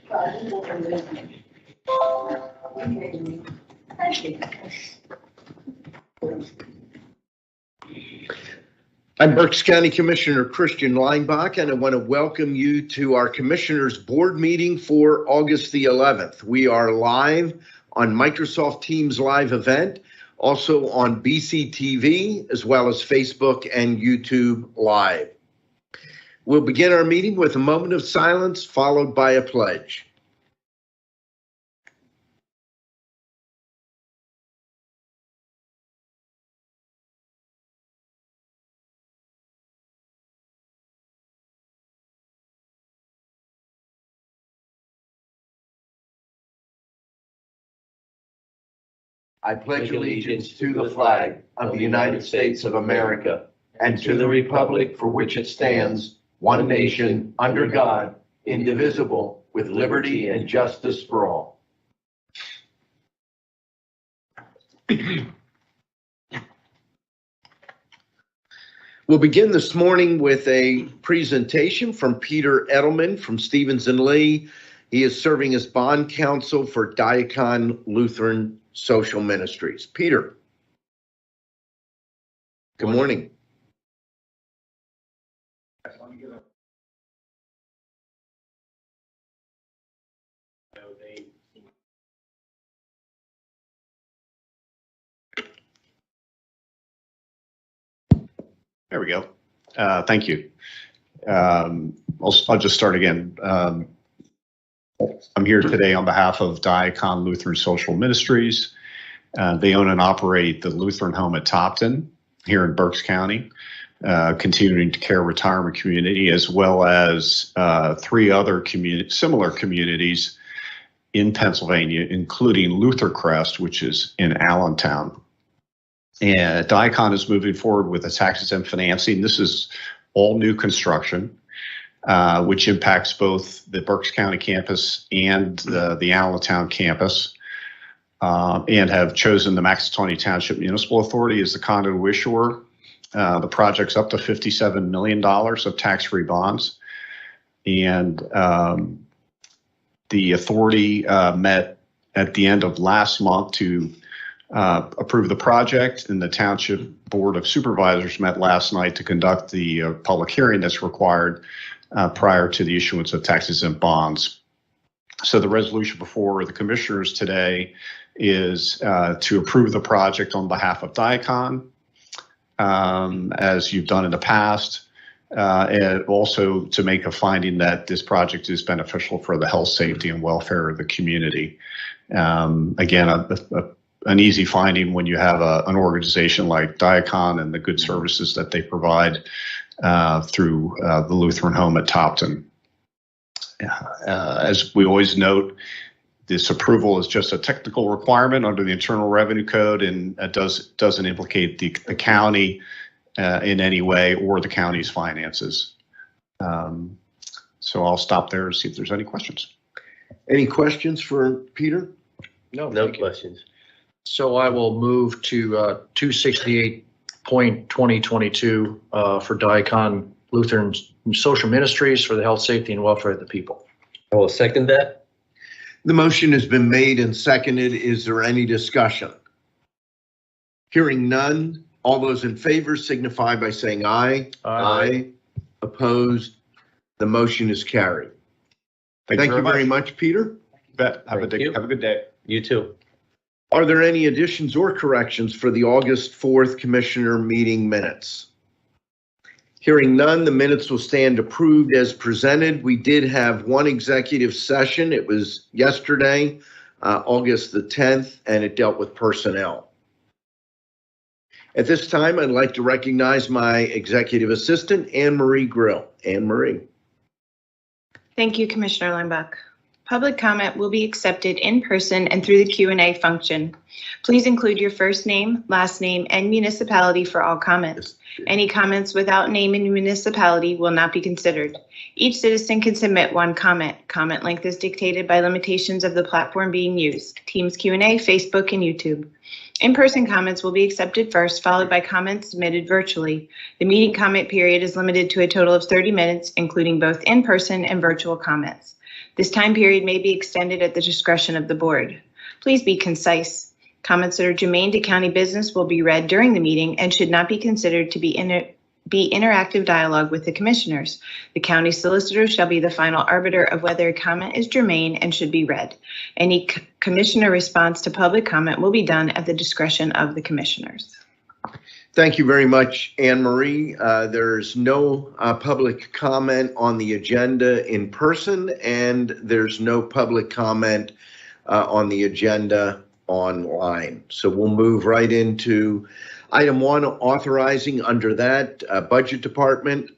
I'm Berks County Commissioner Christian Leinbach, and I want to welcome you to our Commissioners Board meeting for August the 11th. We are live on Microsoft Teams live event, also on BCTV, as well as Facebook and YouTube Live. We'll begin our meeting with a moment of silence, followed by a pledge. I pledge allegiance to the flag of the United States of America and to the republic for which it stands, one nation, under God, indivisible, with liberty and justice for all. We'll begin this morning with a presentation from Peter Edelman from Stevens & Lee. He is serving as bond counsel for Diakon Lutheran Social Ministries. Peter. Good morning. There we go. Thank you. I'll just start again. I'm here today on behalf of Diakon Lutheran Social Ministries. They own and operate the Lutheran Home at Topton here in Berks County, continuing to care retirement community, as well as three other similar communities in Pennsylvania, including Luther Crest, which is in Allentown. And Diakon is moving forward with a tax-exempt financing. This is all new construction, which impacts both the Berks County campus and the Allentown campus, and have chosen the Maxatawny Township Municipal Authority as the conduit issuer. The project's up to $57 million of tax-free bonds. And the authority met at the end of last month to approve the project, and the Township Board of Supervisors met last night to conduct the public hearing that's required prior to the issuance of tax-exempt bonds. So the resolution before the commissioners today is to approve the project on behalf of Diakon, as you've done in the past, and also to make a finding that this project is beneficial for the health, safety, and welfare of the community. Again, an easy finding when you have an organization like Diakon and the good services that they provide through the Lutheran Home at Topton. As we always note, this approval is just a technical requirement under the Internal Revenue Code, and doesn't implicate the county in any way or the county's finances. So I'll stop there and see if there's any questions. Any questions for Peter? No questions. So I will move to 268.2022 for Diakon Lutheran Social Ministries for the health, safety, and welfare of the people. I will second that. The motion has been made and seconded. Is there any discussion? Hearing none, all those in favor signify by saying aye. Aye. Opposed? The motion is carried. Thank you very much, Peter. Have a good day. You too. Are there any additions or corrections for the August 4th Commissioner meeting minutes? Hearing none, the minutes will stand approved as presented. We did have one executive session. It was yesterday, August the 10th, and it dealt with personnel. At this time, I'd like to recognize my executive assistant, Anne Marie Grill. Anne Marie. Thank you, Commissioner Leinbach. Public comment will be accepted in person and through the Q&A function. Please include your first name, last name, and municipality for all comments. Any comments without name and municipality will not be considered. Each citizen can submit one comment. Comment length is dictated by limitations of the platform being used, Teams Q&A, Facebook, and YouTube. In-person comments will be accepted first, followed by comments submitted virtually. The meeting comment period is limited to a total of 30 minutes, including both in-person and virtual comments. This time period may be extended at the discretion of the board. Please be concise. Comments that are germane to county business will be read during the meeting and should not be considered to be interactive dialogue with the commissioners. The county solicitor shall be the final arbiter of whether a comment is germane and should be read. Any commissioner response to public comment will be done at the discretion of the commissioners. Thank you very much, Anne Marie. There's no public comment on the agenda in person, and there's no public comment on the agenda online. So we'll move right into item 1, authorizing under that budget department,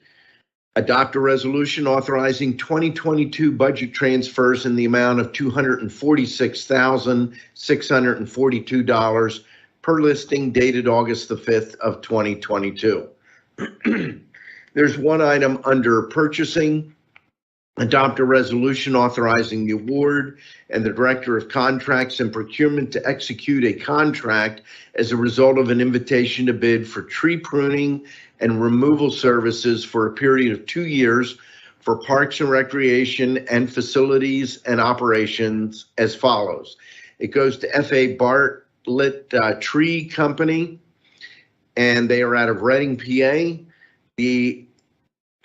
adopt a resolution authorizing 2022 budget transfers in the amount of $246,642 per listing dated August the 5th of 2022. There's one item under purchasing, adopt a resolution authorizing the award and the Director of Contracts and Procurement to execute a contract as a result of an invitation to bid for tree pruning and removal services for a period of 2 years for Parks and Recreation and Facilities and Operations as follows. It goes to F.A. Bartlett Tree Company, and they are out of Reading, PA. The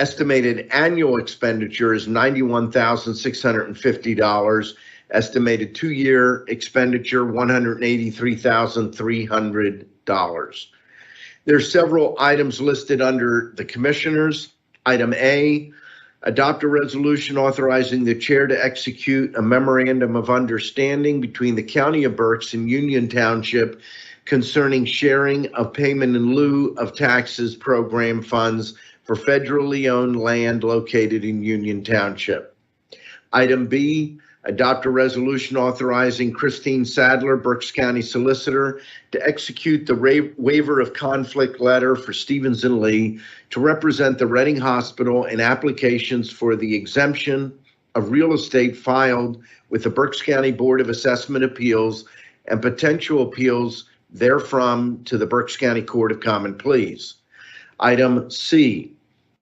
estimated annual expenditure is $91,650. Estimated 2-year expenditure, $183,300. There's several items listed under the commissioners. Item A, adopt a resolution authorizing the chair to execute a memorandum of understanding between the County of Berks and Union Township concerning sharing of payment in lieu of taxes program funds for federally owned land located in Union Township. Item B, adopt a resolution authorizing Christine Sadler, Berks County Solicitor, to execute the waiver of conflict letter for Stevens and Lee to represent the Reading Hospital in applications for the exemption of real estate filed with the Berks County Board of Assessment Appeals and potential appeals therefrom to the Berks County Court of Common Pleas. Item C,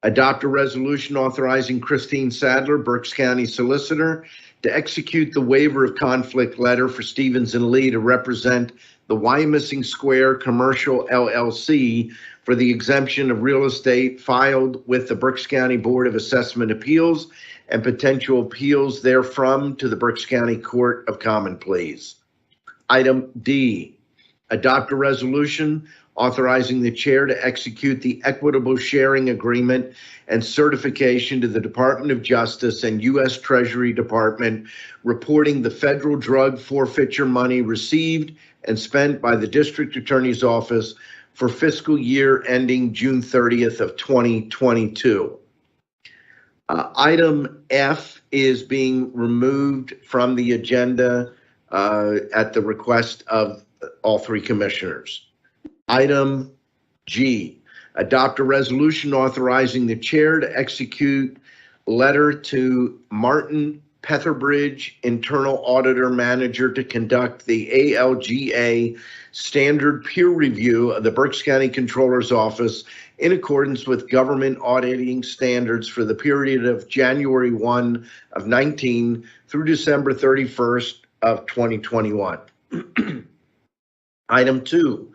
adopt a resolution authorizing Christine Sadler, Berks County Solicitor, to execute the waiver of conflict letter for Stevens and Lee to represent the Wyomissing Square Commercial LLC for the exemption of real estate filed with the Berks County Board of Assessment Appeals and potential appeals therefrom to the Berks County Court of Common Pleas. Item D, adopt a resolution authorizing the chair to execute the equitable sharing agreement and certification to the Department of Justice and U.S. Treasury Department reporting the federal drug forfeiture money received and spent by the District Attorney's Office for fiscal year ending June 30th of 2022. Item F is being removed from the agenda at the request of all 3 commissioners. Item G, adopt a resolution authorizing the chair to execute letter to Martin Petherbridge, internal auditor manager, to conduct the ALGA standard peer review of the Berks County Controller's Office in accordance with government auditing standards for the period of January 1 of 19 through December 31st of 2021. Item 2,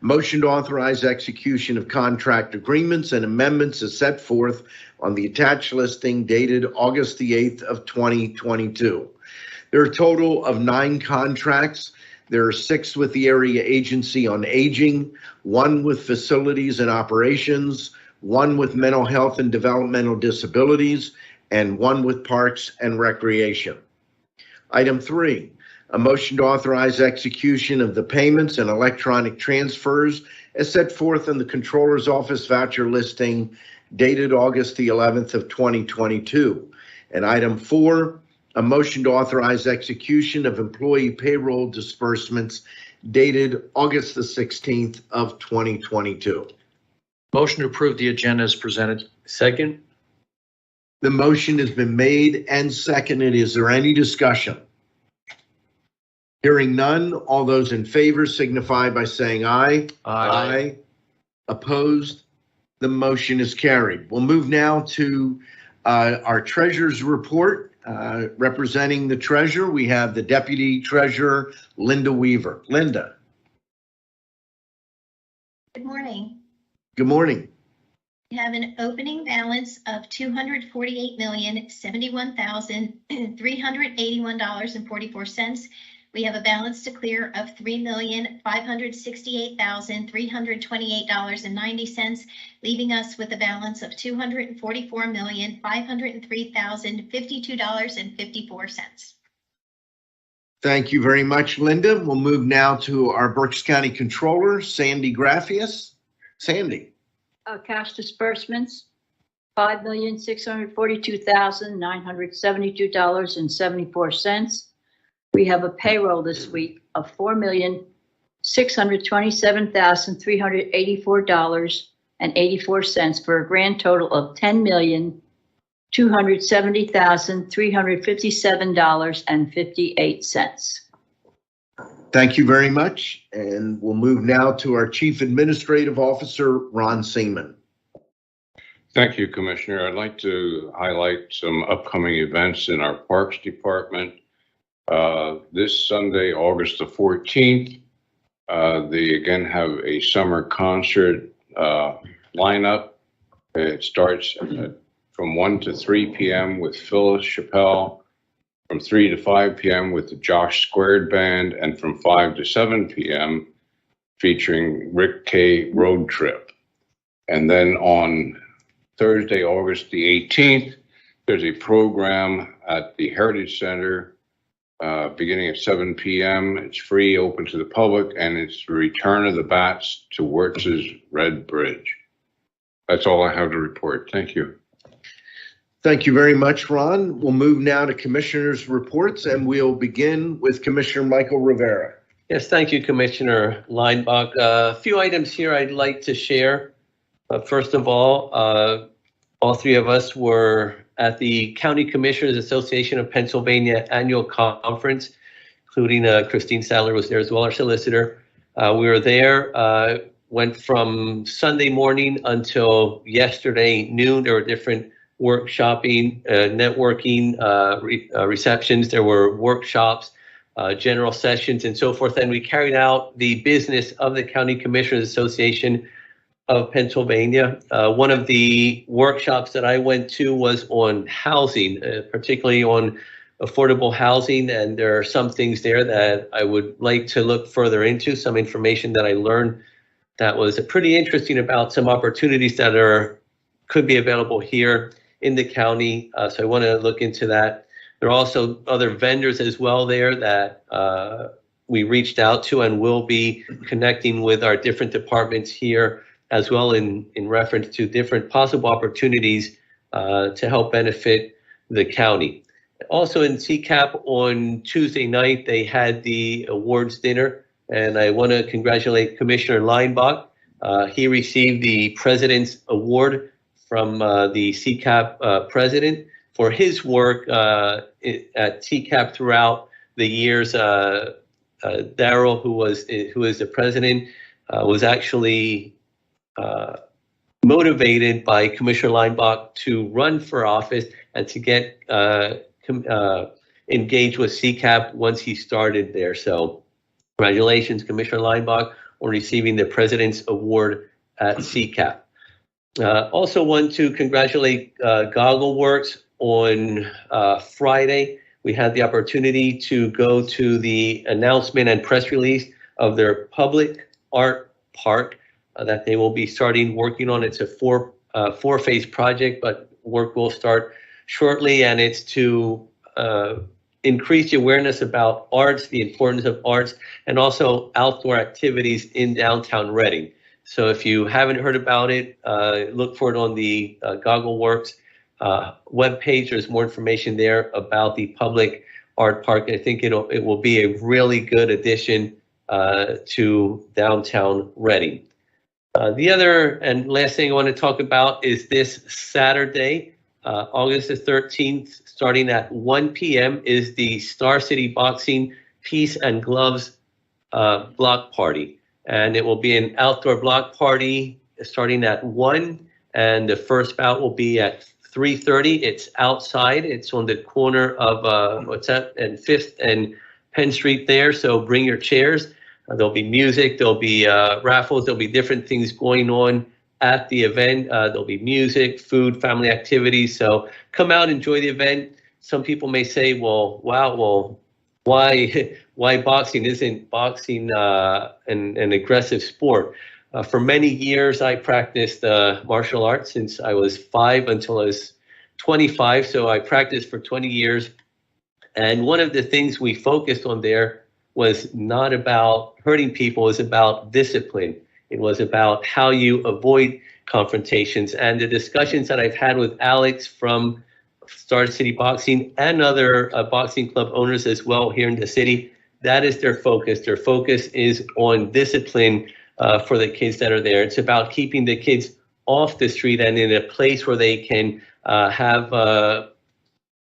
motion to authorize execution of contract agreements and amendments as set forth on the attached listing dated August the 8th of 2022. There are a total of 9 contracts. There are 6 with the Area Agency on Aging, 1 with Facilities and Operations, 1 with Mental Health and Developmental Disabilities, and 1 with Parks and Recreation. Item 3, a motion to authorize execution of the payments and electronic transfers as set forth in the Controller's Office voucher listing dated August the 11th of 2022. And item 4, a motion to authorize execution of employee payroll disbursements dated August the 16th of 2022. Motion to approve the agenda as presented. Second. The motion has been made and seconded. Is there any discussion? Hearing none, all those in favor signify by saying aye. Aye. Opposed? The motion is carried. We'll move now to Our treasurer's report, representing the treasurer, we have the deputy treasurer, Linda Weaver. Linda. Good morning. Good morning. We have an opening balance of $248,071,381.44. We have a balance to clear of $3,568,328.90, leaving us with a balance of $244,503,052.54. Thank you very much, Linda. We'll move now to our Berks County Controller, Sandy Graffius. Sandy. Cash disbursements, $5,642,972.74. We have a payroll this week of $4,627,384.84 for a grand total of $10,270,357.58. Thank you very much. And we'll move now to our Chief Administrative Officer, Ron Seaman. Thank you, Commissioner. I'd like to highlight some upcoming events in our Parks Department. This Sunday, August the 14th, they again have a summer concert lineup. It starts from 1 to 3 p.m. with Phyllis Chappelle, from 3 to 5 p.m. with the Josh Squared Band, and from 5 to 7 p.m. featuring Rick K. Road Trip. And then on Thursday, August the 18th, there's a program at the Heritage Center beginning at 7 p.m. It's free, open to the public, and it's the return of the bats to Wirtz's Red Bridge. That's all I have to report. Thank you. Thank you very much, Ron. We'll move now to Commissioners' reports, and we'll begin with Commissioner Michael Rivera. Yes, thank you, Commissioner Leinbach. A few items here I'd like to share. First of all three of us were at the County Commissioners Association of Pennsylvania annual conference, including Christine Sadler was there as well, our solicitor. We were there, went from Sunday morning until yesterday noon. There were different workshopping, networking, receptions. There were workshops, general sessions, and so forth. And we carried out the business of the County Commissioners Association of Pennsylvania. One of the workshops that I went to was on housing, particularly on affordable housing. And there are some things there that I would like to look further into, some information that I learned that was pretty interesting about some opportunities that could be available here in the county. So I want to look into that. There are also other vendors as well there that we reached out to and will be connecting with our different departments here as well in reference to different possible opportunities to help benefit the county. Also in CCAP on Tuesday night, they had the awards dinner, and I want to congratulate Commissioner Leinbach. He received the President's Award from the CCAP president for his work at CCAP throughout the years. Darrell, who is the president, was actually motivated by Commissioner Leinbach to run for office and to get engaged with CCAP once he started there. So congratulations, Commissioner Leinbach, on receiving the President's Award at CCAP. Also want to congratulate Goggle Works. On Friday, we had the opportunity to go to the announcement and press release of their public art park that they will be starting working on. It's a four-phase project, but work will start shortly, and it's to increase the awareness about arts, the importance of arts, and also outdoor activities in downtown Reading. So if you haven't heard about it, look for it on the Goggle Works webpage. There's more information there about the public art park. I think it will be a really good addition to downtown Reading. The other and last thing I want to talk about is this Saturday, August the 13th, starting at 1 p.m. is the Star City Boxing Peace and Gloves block party. And it will be an outdoor block party starting at 1, and the first bout will be at 3:30. It's outside. It's on the corner of and 5th and Penn Street there. So bring your chairs. There'll be music. There'll be raffles. There'll be different things going on at the event. There'll be music, food, family activities. So come out, enjoy the event. Some people may say, well, wow, well, why boxing? Isn't boxing an aggressive sport? For many years, I practiced martial arts since I was 5 until I was 25. So I practiced for 20 years. And one of the things we focused on there was not about hurting people, it was about discipline. It was about how you avoid confrontations. And the discussions that I've had with Alex from Star City Boxing and other boxing club owners as well here in the city, that is their focus. Their focus is on discipline for the kids that are there. It's about keeping the kids off the street and in a place where they can have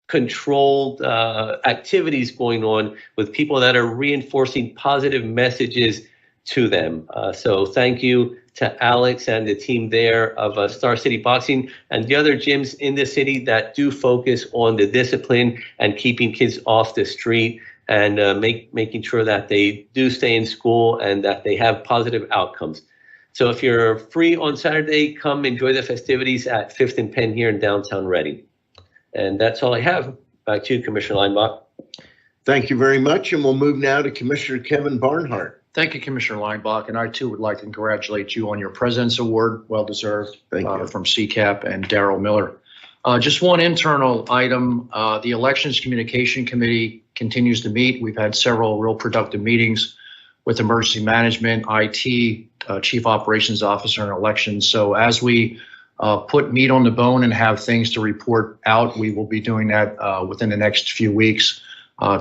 controlled activities going on with people that are reinforcing positive messages to them. So thank you to Alex and the team there of Star City Boxing and the other gyms in the city that do focus on the discipline and keeping kids off the street and making sure that they do stay in school and that they have positive outcomes. So if you're free on Saturday, come enjoy the festivities at 5th and Penn here in downtown Reading. And that's all I have. Back to you, Commissioner Leinbach. Thank you very much, and we'll move now to Commissioner Kevin Barnhart. Thank you, Commissioner Leinbach, and I too would like to congratulate you on your President's Award, well deserved. Thank you. From CCAP and Daryl Miller. Just one internal item, the Elections Communication Committee continues to meet. We've had several real productive meetings with emergency management, IT, Chief Operations Officer, and elections. So as we put meat on the bone and have things to report out, we will be doing that within the next few weeks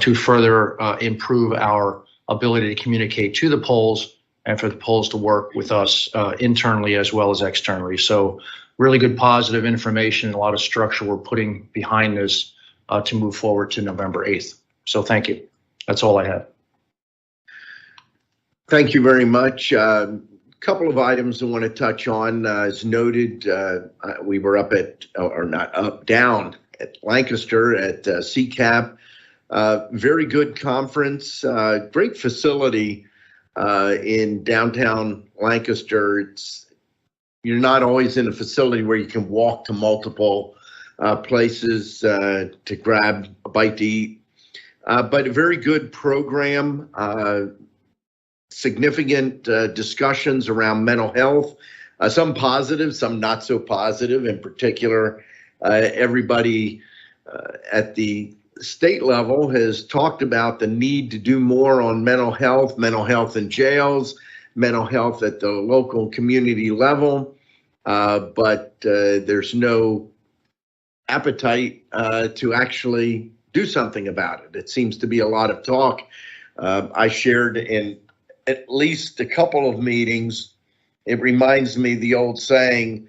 to further improve our ability to communicate to the polls and for the polls to work with us internally as well as externally. So really good positive information and a lot of structure we're putting behind this to move forward to November 8th. So thank you. That's all I have. Thank you very much. Couple of items I want to touch on. As noted, we were up at, or not up, down at Lancaster at CCAP. Very good conference, great facility in downtown Lancaster. You're not always in a facility where you can walk to multiple places to grab a bite to eat, but a very good program. Significant discussions around mental health, some positive, some not so positive. In particular, everybody at the state level has talked about the need to do more on mental health in jails, mental health at the local community level, but there's no appetite to actually do something about it. It seems to be a lot of talk. I shared in at least a couple of meetings, it reminds me the old saying,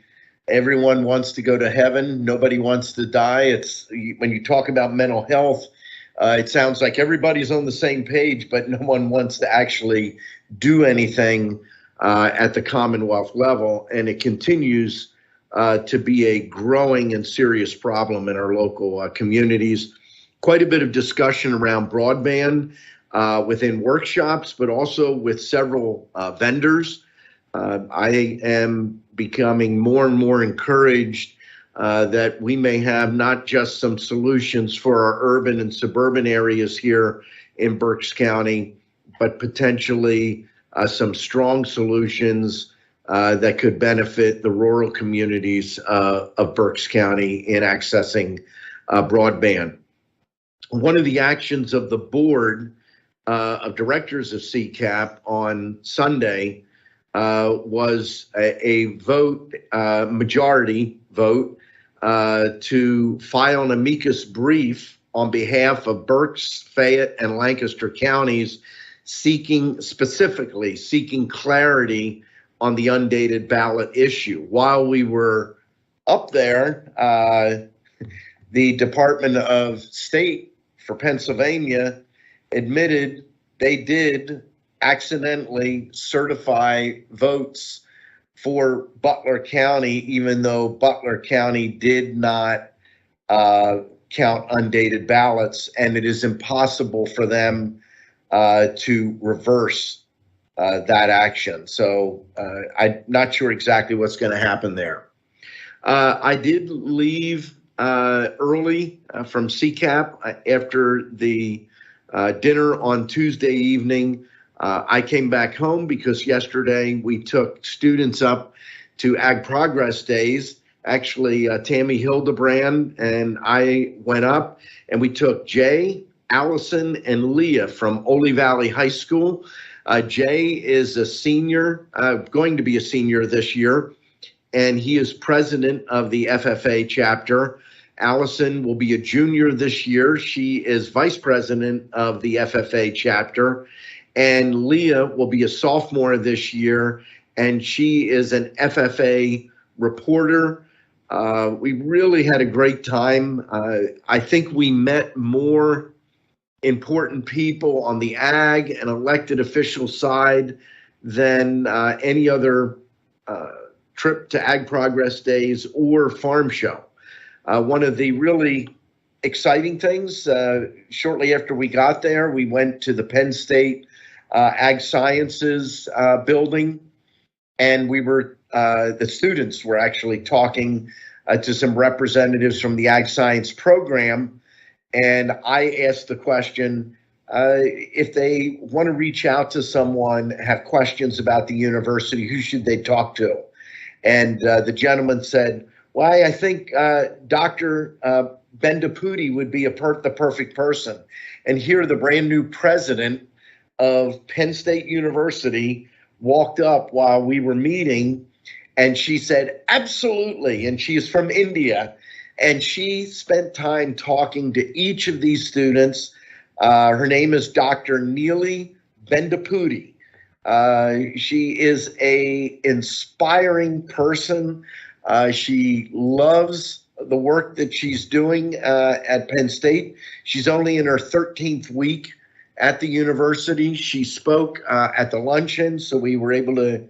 everyone wants to go to heaven, nobody wants to die. It's when you talk about mental health, it sounds like everybody's on the same page, but no one wants to actually do anything at the Commonwealth level. And it continues to be a growing and serious problem in our local communities. Quite a bit of discussion around broadband within workshops, but also with several vendors. I am becoming more and more encouraged that we may have not just some solutions for our urban and suburban areas here in Berks County, but potentially some strong solutions that could benefit the rural communities of Berks County in accessing broadband. One of the actions of the board of directors of CCAP on Sunday was a vote, majority vote, to file an amicus brief on behalf of Berks, Fayette, and Lancaster counties, seeking clarity on the undated ballot issue. While we were up there, the Department of State for Pennsylvania admitted they did accidentally certify votes for Butler County, even though Butler County did not count undated ballots, and it is impossible for them to reverse that action. So I'm not sure exactly what's going to happen there. I did leave early from CCAP after the dinner on Tuesday evening. I came back home because yesterday we took students up to Ag Progress Days. Actually, Tammy Hildebrand and I went up, and we took Jay, Allison, and Leah from Ole Valley High School. Jay is a senior, going to be a senior this year, and he is president of the FFA chapter. Allison will be a junior this year. She is vice president of the FFA chapter. And Leah will be a sophomore this year, and she is an FFA reporter. We really had a great time. I think we met more important people on the ag and elected official side than any other trip to Ag Progress Days or Farm Show. One of the really exciting things, shortly after we got there, we went to the Penn State Ag Sciences building, and we were, the students were actually talking to some representatives from the Ag Science program, and I asked the question, if they want to reach out to someone, have questions about the university, who should they talk to? And the gentleman said, well, I think Dr. Bendaputi would be the perfect person. And here the brand new president of Penn State University walked up while we were meeting, and she said, absolutely. And she is from India. And she spent time talking to each of these students. Her name is Dr. Neeli Bendaputi. She is an inspiring person. She loves the work that she's doing at Penn State. She's only in her 13th week at the university. She spoke at the luncheon, so we were able to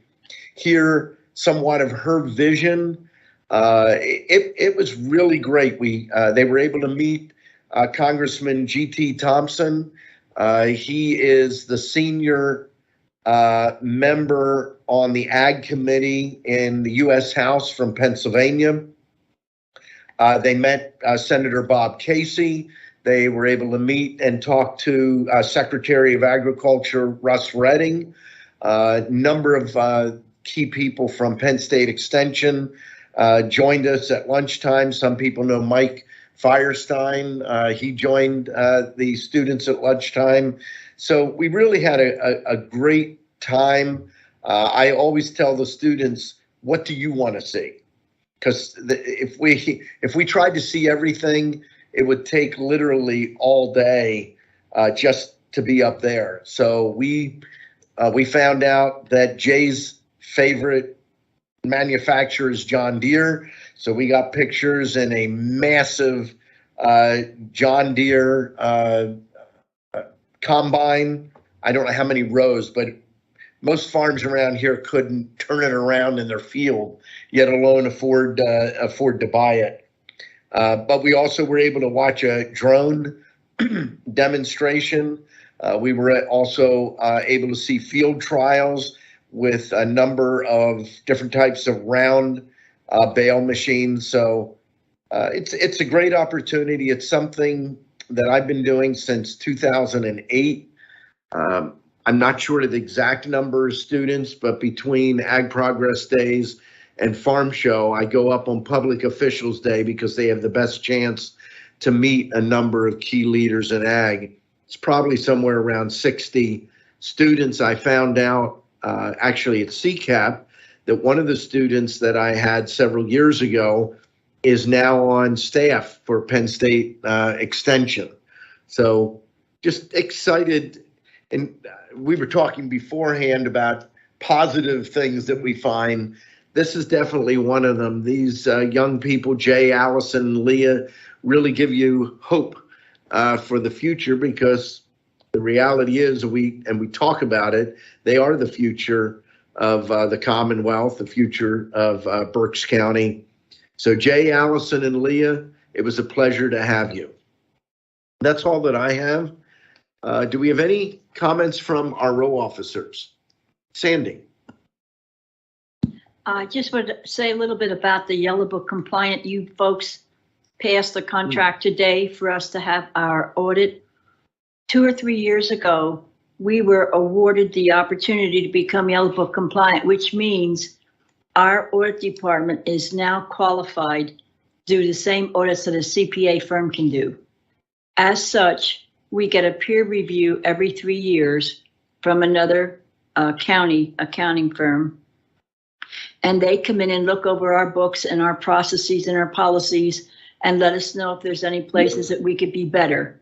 hear somewhat of her vision. It was really great. They were able to meet Congressman G.T. Thompson. He is the senior member on the Ag Committee in the U.S. House from Pennsylvania. They met Senator Bob Casey. They were able to meet and talk to Secretary of Agriculture Russ Redding, a number of key people from Penn State Extension joined us at lunchtime. Some people know Mike Firestein. He joined the students at lunchtime. So we really had a great time. I always tell the students, what do you want to see? Because if we tried to see everything, it would take literally all day just to be up there. So we found out that Jay's favorite manufacturer is John Deere. So we got pictures in a massive John Deere combine. I don't know how many rows, but most farms around here couldn't turn it around in their field, yet alone afford to buy it. But we also were able to watch a drone demonstration. We were also able to see field trials with a number of different types of round bale machines. So it's a great opportunity. It's something that I've been doing since 2008. I'm not sure of the exact number of students, but between Ag Progress Days and Farm Show, I go up on Public Officials Day because they have the best chance to meet a number of key leaders in ag. It's probably somewhere around 60 students. I found out actually at CCAP that one of the students that I had several years ago is now on staff for Penn State Extension. So just excited. And we were talking beforehand about positive things that we find. This is definitely one of them. These young people, Jay, Allison, Leah, really give you hope for the future, because the reality is, we talk about it, they are the future of the Commonwealth, the future of Berks County. So Jay, Allison, and Leah, it was a pleasure to have you. That's all that I have. Do we have any comments from our row officers? Sandy. I just want to say a little bit about the Yellow Book compliant. You folks passed the contract today for us to have our audit. 2 or 3 years ago, we were awarded the opportunity to become Yellow Book compliant, which means our audit department is now qualified to do the same audits that a CPA firm can do. As such, we get a peer review every 3 years from another county accounting firm. And they come in and look over our books and our processes and our policies and let us know if there's any places that we could be better.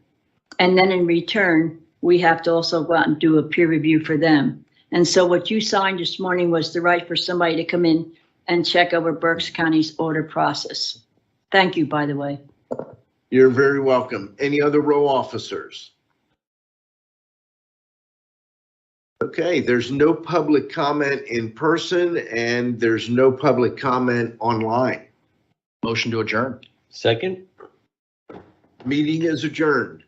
And then in return, we have to also go out and do a peer review for them. And so what you signed this morning was the right for somebody to come in and check over Berks County's audit process. Thank you, by the way. You're very welcome. Any other row officers? Okay, there's no public comment in person and there's no public comment online. Motion to adjourn. Second? Meeting is adjourned.